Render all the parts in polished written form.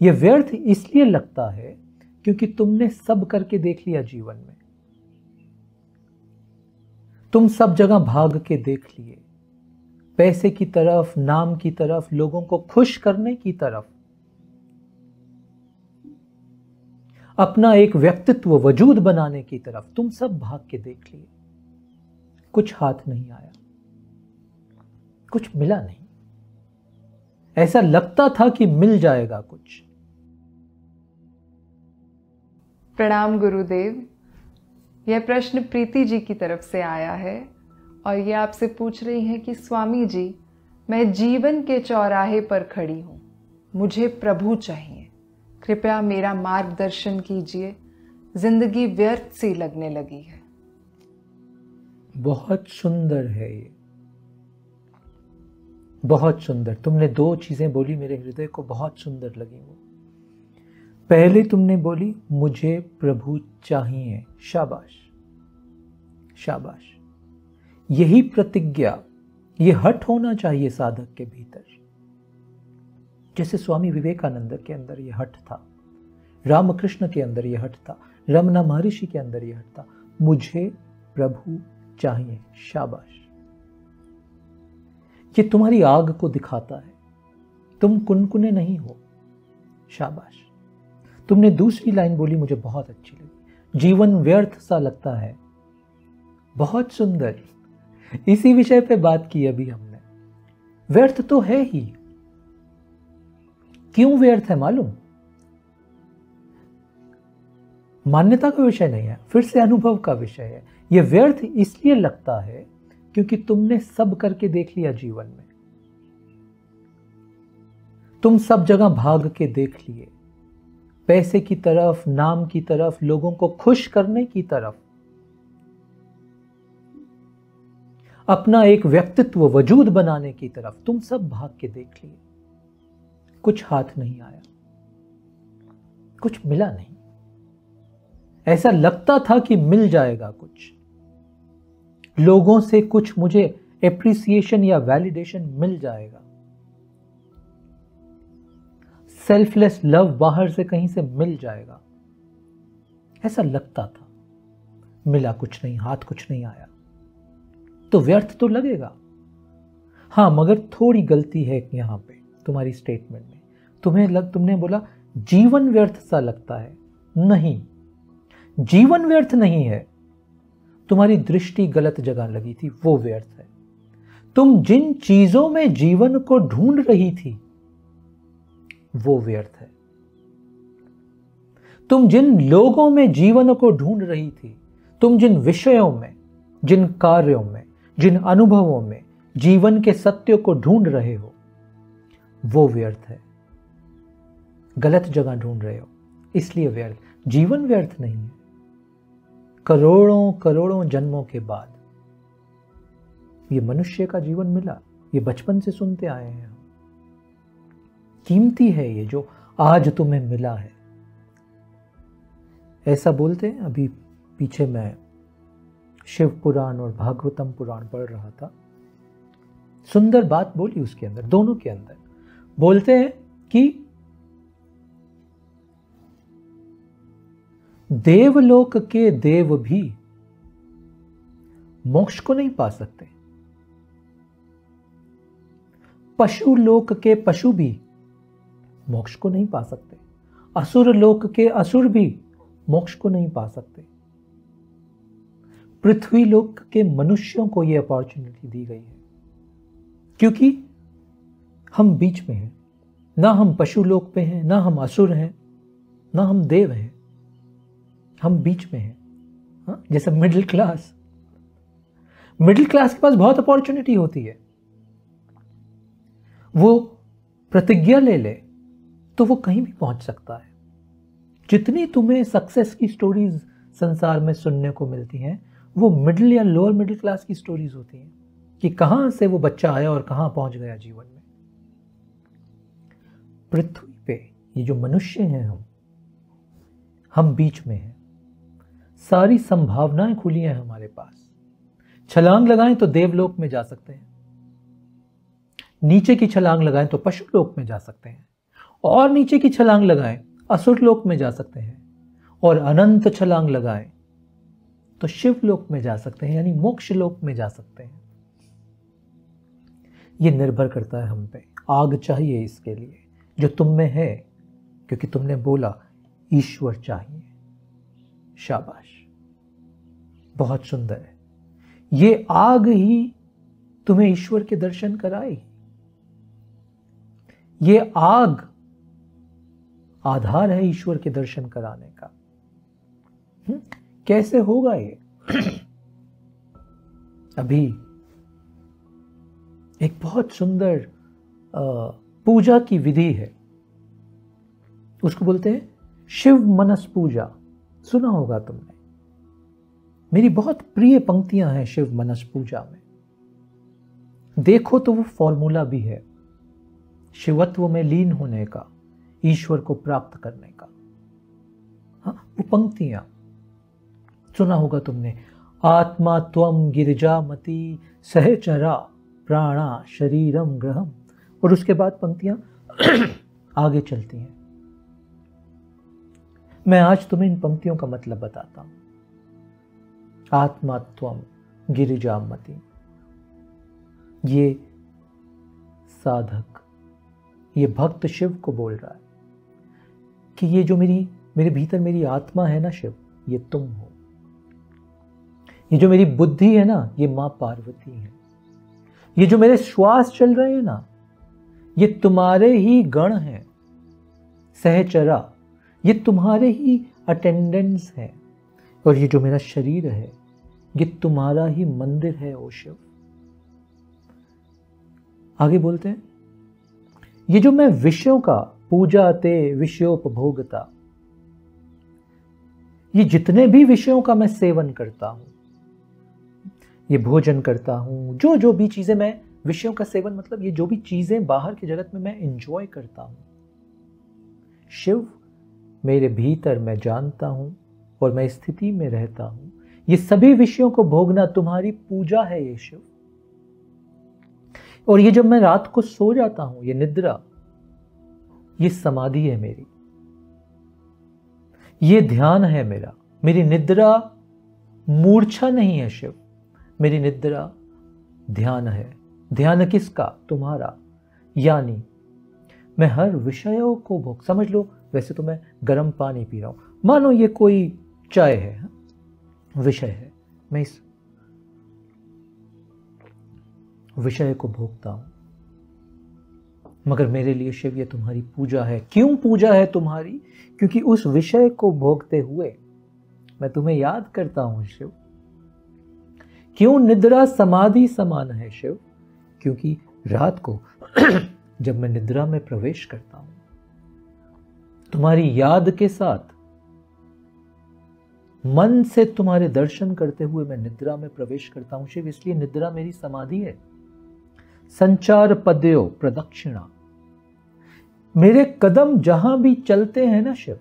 ये व्यर्थ इसलिए लगता है क्योंकि तुमने सब करके देख लिया जीवन में। तुम सब जगह भाग के देख लिए, पैसे की तरफ, नाम की तरफ, लोगों को खुश करने की तरफ, अपना एक व्यक्तित्व वजूद बनाने की तरफ तुम सब भाग के देख लिए। कुछ हाथ नहीं आया, कुछ मिला नहीं। ऐसा लगता था कि मिल जाएगा कुछ। प्रणाम गुरुदेव। यह प्रश्न प्रीति जी की तरफ से आया है और ये आपसे पूछ रही हैं कि स्वामी जी, मैं जीवन के चौराहे पर खड़ी हूँ, मुझे प्रभु चाहिए, कृपया मेरा मार्गदर्शन कीजिए, जिंदगी व्यर्थ सी लगने लगी है। बहुत सुंदर है ये, बहुत सुंदर। तुमने दो चीजें बोली, मेरे हृदय को बहुत सुंदर लगी वो। पहले तुमने बोली मुझे प्रभु चाहिए। शाबाश, शाबाश। यही प्रतिज्ञा, ये हठ होना चाहिए साधक के भीतर। जैसे स्वामी विवेकानंद के अंदर ये हठ था, रामकृष्ण के अंदर ये हठ था, रमना महर्षि के अंदर ये हठ था, मुझे प्रभु चाहिए। शाबाश। ये तुम्हारी आग को दिखाता है, तुम कुनकुने नहीं हो। शाबाश। तुमने दूसरी लाइन बोली, मुझे बहुत अच्छी लगी, जीवन व्यर्थ सा लगता है। बहुत सुंदर। इसी विषय पे बात की अभी हमने। व्यर्थ तो है ही। क्यों व्यर्थ है मालूम? मान्यता का विषय नहीं है, फिर से अनुभव का विषय है। यह व्यर्थ इसलिए लगता है क्योंकि तुमने सब करके देख लिया जीवन में। तुम सब जगह भाग के देख लिए, पैसे की तरफ, नाम की तरफ, लोगों को खुश करने की तरफ, अपना एक व्यक्तित्व वजूद बनाने की तरफ तुम सब भाग के देख लिए। कुछ हाथ नहीं आया, कुछ मिला नहीं। ऐसा लगता था कि मिल जाएगा कुछ, लोगों से कुछ मुझे एप्रिसिएशन या वैलिडेशन मिल जाएगा, सेल्फलेस लव बाहर से कहीं से मिल जाएगा। ऐसा लगता था। मिला कुछ नहीं, हाथ कुछ नहीं आया, तो व्यर्थ तो लगेगा। हां, मगर थोड़ी गलती है यहां पे तुम्हारी स्टेटमेंट में। तुमने बोला जीवन व्यर्थ सा लगता है। नहीं, जीवन व्यर्थ नहीं है, तुम्हारी दृष्टि गलत जगह लगी थी, वो व्यर्थ है। तुम जिन चीजों में जीवन को ढूंढ रही थी वो व्यर्थ है। तुम जिन लोगों में जीवन को ढूंढ रही थी, तुम जिन विषयों में, जिन कार्यों में, जिन अनुभवों में जीवन के सत्य को ढूंढ रहे हो, वो व्यर्थ है। गलत जगह ढूंढ रहे हो, इसलिए व्यर्थ। जीवन व्यर्थ नहीं है। करोड़ों करोड़ों जन्मों के बाद ये मनुष्य का जीवन मिला। ये बचपन से सुनते आए हैं हम। कीमती है ये जो आज तुम्हें मिला है। ऐसा बोलते हैं। अभी पीछे मैं शिव पुराण और भागवतम पुराण पढ़ रहा था। सुंदर बात बोली उसके अंदर, दोनों के अंदर बोलते हैं कि देवलोक के देव भी मोक्ष को नहीं पा सकते, पशु लोक के पशु भी मोक्ष को नहीं पा सकते, असुर लोक के असुर भी मोक्ष को नहीं पा सकते। पृथ्वी लोक के मनुष्यों को यह अपॉर्चुनिटी दी गई है क्योंकि हम बीच में हैं। ना हम पशु लोक पे हैं, ना हम असुर हैं, ना हम देव हैं, हम बीच में हैं। हाँ? जैसे मिडिल क्लास के पास बहुत अपॉर्चुनिटी होती है। वो प्रतिज्ञा ले ले तो वो कहीं भी पहुंच सकता है। जितनी तुम्हें सक्सेस की स्टोरीज संसार में सुनने को मिलती हैं, वो मिडिल या लोअर मिडिल क्लास की स्टोरीज होती हैं कि कहां से वो बच्चा आया और कहां पहुंच गया जीवन में। पृथ्वी पे ये जो मनुष्य हैं, हम बीच में हैं। सारी संभावनाएं खुली हैं हमारे पास। छलांग लगाएं तो देवलोक में जा सकते हैं, नीचे की छलांग लगाएं तो पशु लोक में जा सकते हैं, और नीचे की छलांग लगाएं, असुर लोक में जा सकते हैं, और अनंत छलांग लगाएं तो शिव लोक में जा सकते हैं, यानी मोक्ष लोक में जा सकते हैं। ये निर्भर करता है हम पे। आग चाहिए इसके लिए जो तुम में है, क्योंकि तुमने बोला ईश्वर चाहिए। शाबाश, बहुत सुंदर है। ये आग ही तुम्हें ईश्वर के दर्शन कराएगी। ये आग आधार है ईश्वर के दर्शन कराने का। कैसे होगा ये? अभी एक बहुत सुंदर पूजा की विधि है, उसको बोलते हैं शिव मनस पूजा। सुना होगा तुमने। मेरी बहुत प्रिय पंक्तियां हैं शिव मनस पूजा में। देखो तो वो फॉर्मूला भी है शिवत्व में लीन होने का, ईश्वर को प्राप्त करने का। हाँ, वो पंक्तियां सुना होगा तुमने। आत्मा त्वम गिरिजामती सहचरा प्राणा शरीरम ग्रहम। और उसके बाद पंक्तियां आगे चलती हैं। मैं आज तुम्हें इन पंक्तियों का मतलब बताता हूं। आत्मा त्वम गिरिजामती, ये साधक, ये भक्त शिव को बोल रहा है कि ये जो मेरे भीतर मेरी आत्मा है ना शिव, ये तुम हो। ये जो मेरी बुद्धि है ना, ये मां पार्वती है। ये जो मेरे श्वास चल रहे हैं ना, ये तुम्हारे ही गण हैं। सहचरा, ये तुम्हारे ही अटेंडेंट्स हैं। और ये जो मेरा शरीर है, ये तुम्हारा ही मंदिर है ओ शिव। आगे बोलते हैं, ये जो मैं विषयों का पूजा ते विषयोपभोगता, ये जितने भी विषयों का मैं सेवन करता हूं, ये भोजन करता हूं, जो भी चीजें मैं, विषयों का सेवन मतलब ये जो भी चीजें बाहर की जगत में मैं एंजॉय करता हूं, शिव मेरे भीतर मैं जानता हूं और मैं स्थिति में रहता हूं। ये सभी विषयों को भोगना तुम्हारी पूजा है ये शिव। और ये जब मैं रात को सो जाता हूं, ये निद्रा, ये समाधि है मेरी, ये ध्यान है मेरा। मेरी निद्रा मूर्छा नहीं है शिव, मेरी निद्रा ध्यान है। ध्यान किसका? तुम्हारा। यानी मैं हर विषयों को भोग, समझ लो वैसे तो मैं गर्म पानी पी रहा हूं, मानो ये कोई चाय है, विषय है, मैं इस विषय को भोगता हूं। मगर मेरे लिए शिव ये तुम्हारी पूजा है। क्यों पूजा है तुम्हारी? क्योंकि उस विषय को भोगते हुए मैं तुम्हें याद करता हूं शिव। क्यों निद्रा समाधि समान है शिव? क्योंकि रात को जब मैं निद्रा में प्रवेश करता हूं, तुम्हारी याद के साथ मन से तुम्हारे दर्शन करते हुए मैं निद्रा में प्रवेश करता हूं शिव। इसलिए निद्रा मेरी समाधि है। संचार पदयो प्रदक्षिणा, मेरे कदम जहां भी चलते हैं ना शिव,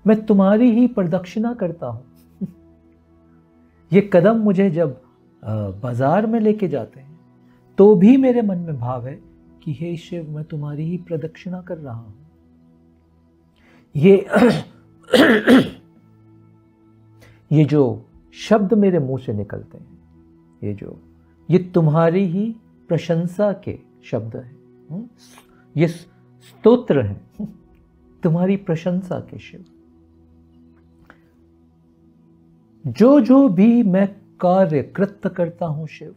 मैं तुम्हारी ही प्रदक्षिणा करता हूं। ये कदम मुझे जब बाजार में लेके जाते हैं तो भी मेरे मन में भाव है कि हे शिव, मैं तुम्हारी ही प्रदक्षिणा कर रहा हूं। ये जो शब्द मेरे मुंह से निकलते हैं, ये तुम्हारी ही प्रशंसा के शब्द हैं। ये स्तोत्र हैं तुम्हारी प्रशंसा के शिव। जो भी मैं कार्य कृत्य करता हूं शिव,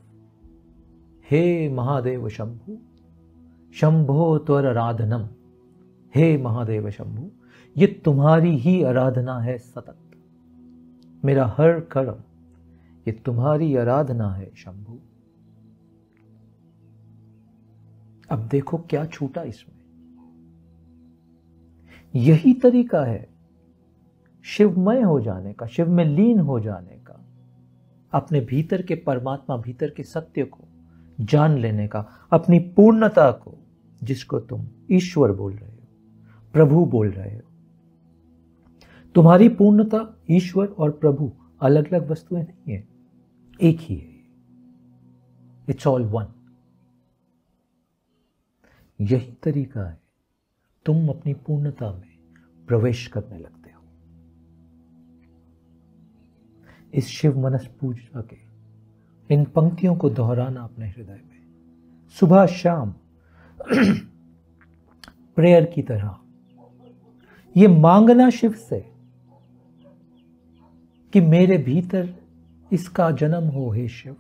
हे महादेव शंभु, शंभो त्वर आराधनम, हे महादेव शंभु, ये तुम्हारी ही आराधना है सतत। मेरा हर कर्म ये तुम्हारी आराधना है शंभु। अब देखो क्या छूटा इसमें। यही तरीका है शिवमय हो जाने का, शिव में लीन हो जाने का, अपने भीतर के परमात्मा, भीतर के सत्य को जान लेने का, अपनी पूर्णता को, जिसको तुम ईश्वर बोल रहे हो, प्रभु बोल रहे हो। तुम्हारी पूर्णता ईश्वर और प्रभु अलग अलग वस्तुएं नहीं है, एक ही है। It's all one. यही तरीका है तुम अपनी पूर्णता में प्रवेश करने लगते हो। इस शिव मनस पूजा के इन पंक्तियों को दोहराना अपने हृदय में सुबह शाम प्रेयर की तरह, ये मांगना शिव से कि मेरे भीतर इसका जन्म हो हे शिव,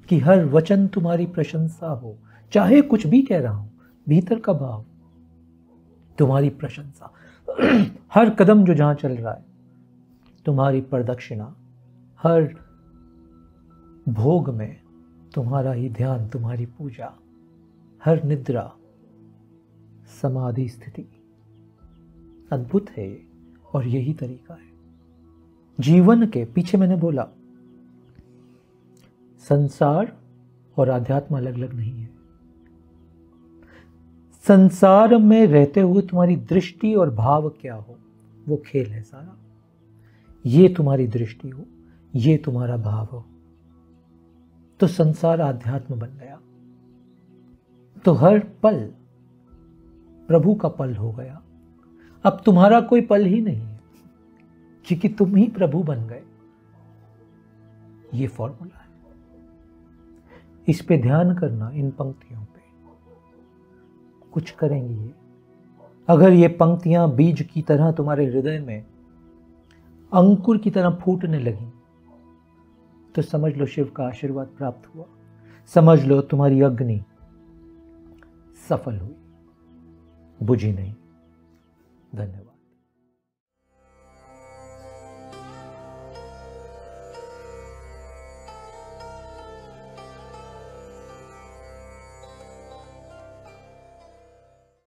कि हर वचन तुम्हारी प्रशंसा हो, चाहे कुछ भी कह रहा हूं, भीतर का भाव तुम्हारी प्रशंसा। हर कदम जो जहां चल रहा है तुम्हारी प्रदक्षिणा, हर भोग में तुम्हारा ही ध्यान, तुम्हारी पूजा, हर निद्रा समाधि स्थिति। अद्भुत है ये, और यही तरीका है जीवन के। पीछे मैंने बोला संसार और आध्यात्म अलग अलग नहीं है। संसार में रहते हुए तुम्हारी दृष्टि और भाव क्या हो, वो खेल है सारा। ये तुम्हारी दृष्टि हो, ये तुम्हारा भाव हो, तो संसार आध्यात्म बन गया। तो हर पल प्रभु का पल हो गया। अब तुम्हारा कोई पल ही नहीं है, क्योंकि तुम ही प्रभु बन गए। ये फॉर्मूला है। इस पे ध्यान करना, इन पंक्तियों पे कुछ करेंगी ये। अगर ये पंक्तियां बीज की तरह तुम्हारे हृदय में अंकुर की तरह फूटने लगी, तो समझ लो शिव का आशीर्वाद प्राप्त हुआ। समझ लो तुम्हारी अग्नि सफल हुई, बुझी नहीं। धन्यवाद।